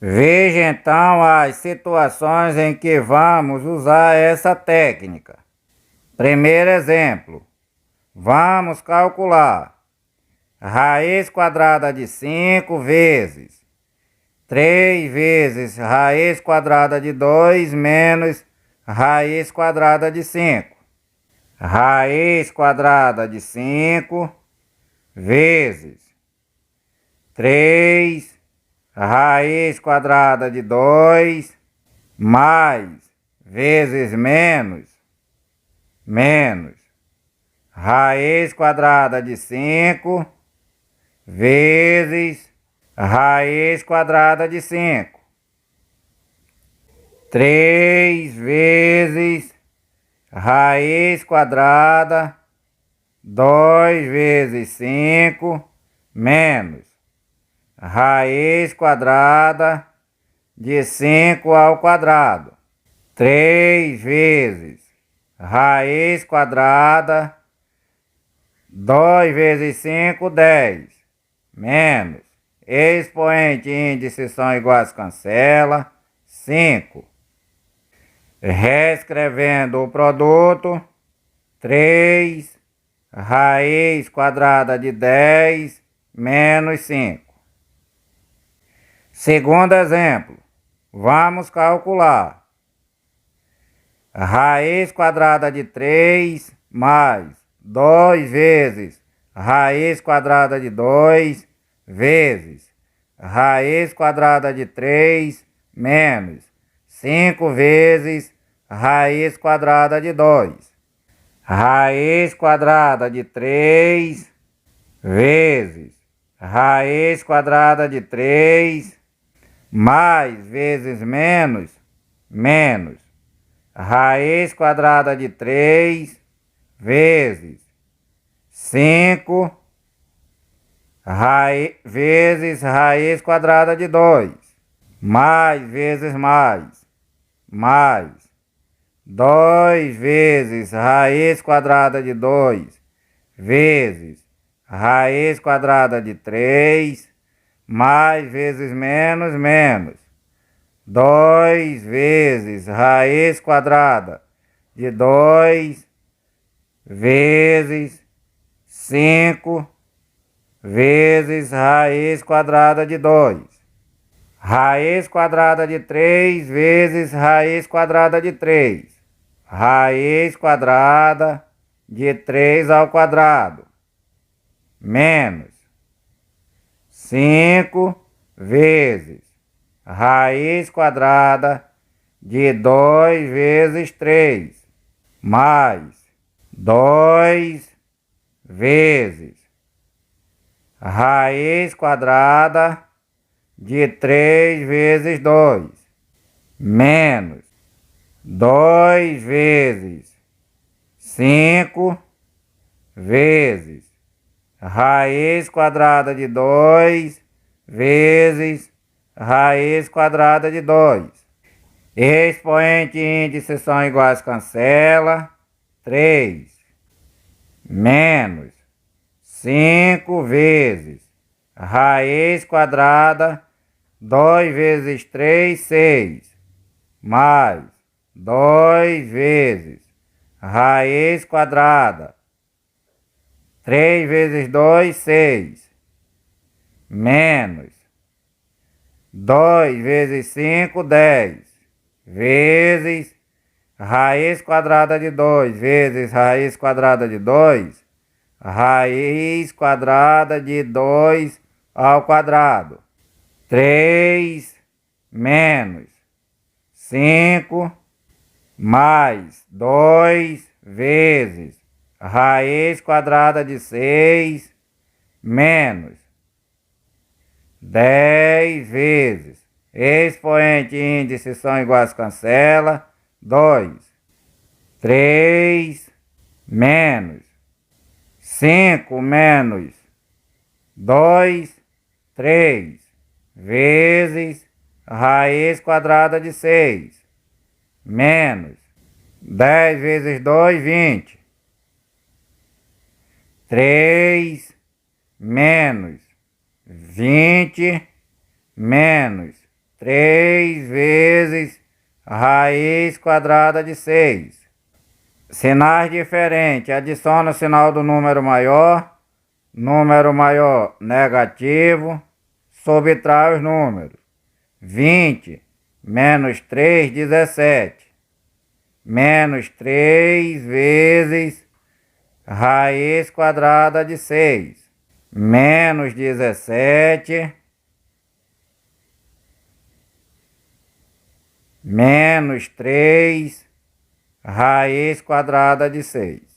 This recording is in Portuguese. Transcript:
Veja então as situações em que vamos usar essa técnica. Primeiro exemplo, vamos calcular raiz quadrada de 5 vezes 3 vezes raiz quadrada de 2 menos raiz quadrada de 5. Raiz quadrada de 5 vezes 3 raiz quadrada de 2 mais vezes menos raiz quadrada de 5 vezes raiz quadrada de 5. 3 vezes raiz quadrada 2 vezes 5 menos raiz quadrada de 5 ao quadrado. 3 vezes raiz quadrada 2 vezes 5, 10, menos expoente e índice são iguais, cancela, 5. Reescrevendo o produto, 3 raiz quadrada de 10 menos 5. Segundo exemplo, vamos calcular raiz quadrada de 3 mais 2 vezes raiz quadrada de 2 vezes raiz quadrada de 3 menos 5 vezes raiz quadrada de 2. Raiz quadrada de 3 vezes raiz quadrada de 3 mais vezes menos raiz quadrada de 3 vezes 5 vezes raiz quadrada de 2 mais vezes mais 2 vezes raiz quadrada de 2 vezes raiz quadrada de 3 mais vezes menos 2 vezes raiz quadrada de 2 vezes 5 vezes raiz quadrada de 2. Raiz quadrada de 3 vezes raiz quadrada de 3. Raiz quadrada de 3 ao quadrado. Menos 5 vezes raiz quadrada de 2 vezes 3. Mais 2 vezes raiz quadrada de 3 vezes 2, menos 2 vezes 5 vezes raiz quadrada de 2 vezes raiz quadrada de 2. Expoente e índice são iguais, cancela, 3 menos 5 vezes raiz quadrada 2 vezes 3, 6, mais 2 vezes raiz quadrada 3 vezes 2, 6, menos 2 vezes 5, 10, vezes raiz quadrada de 2 vezes raiz quadrada de 2, raiz quadrada de 2 ao quadrado. 3 menos 5 mais 2 vezes raiz quadrada de 6 menos 10 vezes expoente e índice são iguais, cancela, 2. 3 menos 5 menos 2, 3, vezes raiz quadrada de 6, menos 10 vezes 2, 20. 3 menos 20 menos 3 vezes raiz quadrada de 6. Sinais diferentes. Adiciona o sinal do número maior negativo, subtrai os números. 20 menos 3, 17. Menos 3 vezes raiz quadrada de 6. Menos 17. Menos 3 raiz quadrada de 6.